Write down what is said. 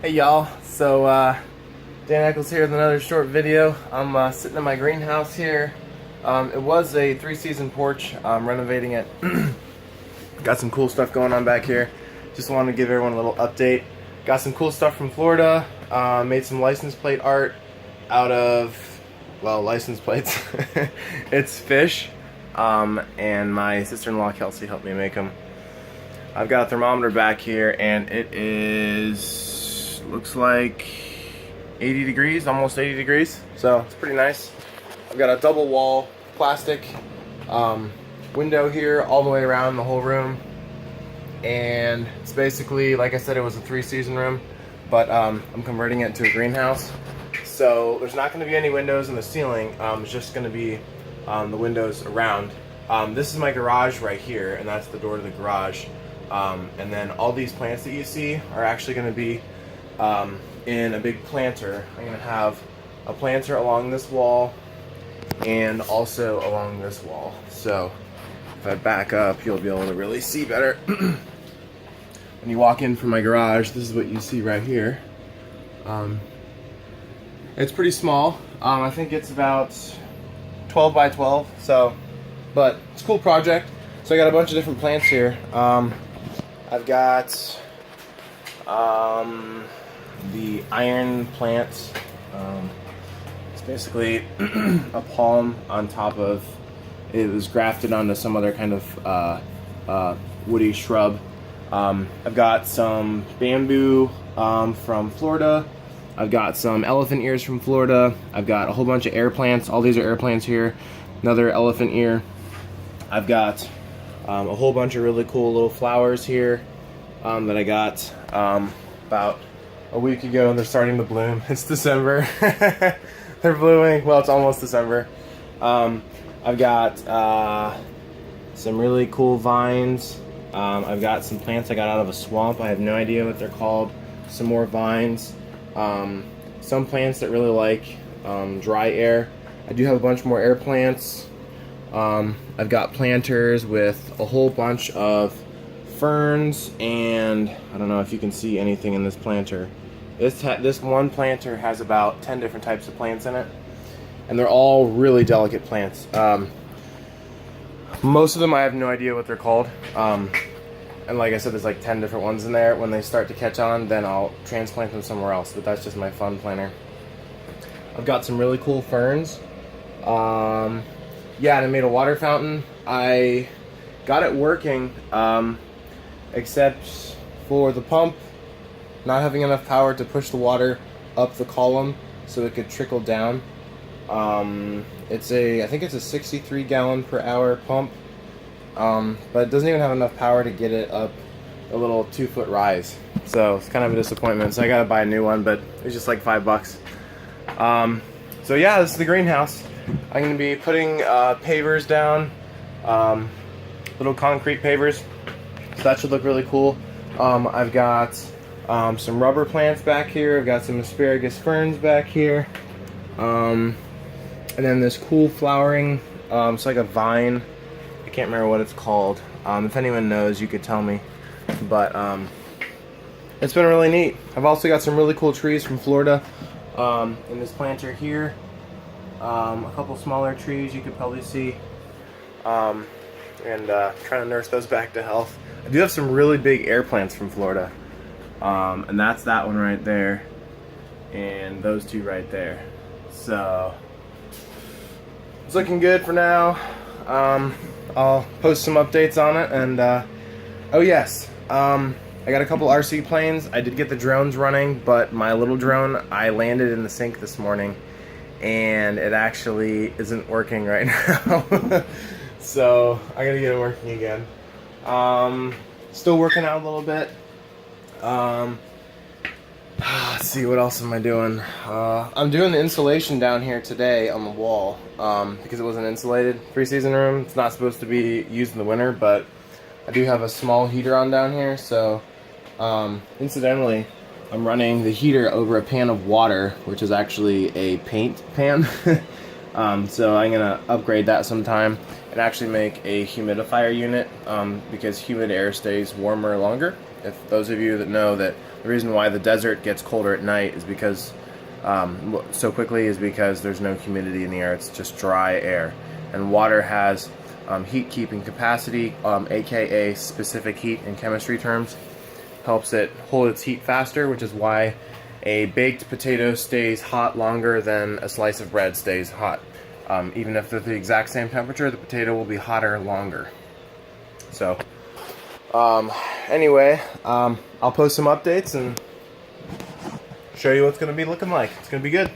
Hey y'all, Dan Eccles here with another short video. I'm sitting in my greenhouse here. It was a 3-season porch. I'm renovating it. Got some cool stuff going on back here. Just wanted to give everyone a little update. Got some cool stuff from Florida. Made some license plate art out of, well, license plates. It's fish. And my sister-in-law Kelsey helped me make them. I've got a thermometer back here and it is, looks like 80 degrees, almost 80 degrees. So it's pretty nice. I've got a double wall plastic window here all the way around the whole room. And it's basically, like I said, it was a 3-season room, but I'm converting it to a greenhouse. So there's not going to be any windows in the ceiling. It's just going to be the windows around. This is my garage right here, and that's the door to the garage. And then all these plants that you see are actually going to be in a big planter. I'm going to have a planter along this wall and also along this wall. So if I back up, you'll be able to really see better. When you walk in from my garage, this is what you see right here. It's pretty small. I think it's about 12 by 12. So, but it's a cool project. So I got a bunch of different plants here. I've got the iron plant. It's basically a palm on top of, it was grafted onto some other kind of woody shrub. I've got some bamboo from Florida. I've got some elephant ears from Florida. I've got a whole bunch of air plants. All these are air plants here. Another elephant ear. I've got a whole bunch of really cool little flowers here that I got about a week ago, and they're starting to bloom. It's December. They're blooming. Well, it's almost December. I've got some really cool vines. I've got some plants I got out of a swamp. I have no idea what they're called. Some more vines. Some plants that really like dry air. I do have a bunch more air plants. I've got planters with a whole bunch of ferns, and I don't know if you can see anything in this planter. This one planter has about 10 different types of plants in it, and they're all really delicate plants. Most of them I have no idea what they're called, and like I said, there's like 10 different ones in there. When they start to catch on, then I'll transplant them somewhere else, but that's just my fun planter. I've got some really cool ferns. Yeah, and I made a water fountain. I got it working, except for the pump not having enough power to push the water up the column so it could trickle down. I think it's a 63 gallon per hour pump, but it doesn't even have enough power to get it up a little 2-foot rise. So it's kind of a disappointment. So I gotta buy a new one, but it's just like $5. So yeah, this is the greenhouse. I'm going to be putting pavers down, little concrete pavers, so that should look really cool. I've got some rubber plants back here. I've got some asparagus ferns back here, and then this cool flowering, it's like a vine. I can't remember what it's called. If anyone knows, you could tell me, but it's been really neat. I've also got some really cool trees from Florida in this planter here. A couple smaller trees you could probably see, and trying to nurse those back to health. I do have some really big air plants from Florida, and that's that one right there, and those two right there. So it's looking good for now. I'll post some updates on it, and oh yes, I got a couple RC planes. I did get the drones running, but my little drone, I landed in the sink this morning, and it actually isn't working right now. So I gotta get it working again. Still working out a little bit. Let's see, what else am I doing? I'm doing the insulation down here today on the wall, because it wasn't insulated. 3-season room. It's not supposed to be used in the winter, but I do have a small heater on down here. So incidentally, I'm running the heater over a pan of water, which is actually a paint pan. So I'm gonna upgrade that sometime and actually make a humidifier unit, because humid air stays warmer longer. if those of you that know that the reason why the desert gets colder at night is because so quickly is because there's no humidity in the air. It's just dry air, and water has heat keeping capacity, aka specific heat in chemistry terms. Helps it hold its heat faster, which is why a baked potato stays hot longer than a slice of bread stays hot. Even if they're the exact same temperature, the potato will be hotter longer. So anyway, I'll post some updates and show you what's going to be looking like. It's going to be good.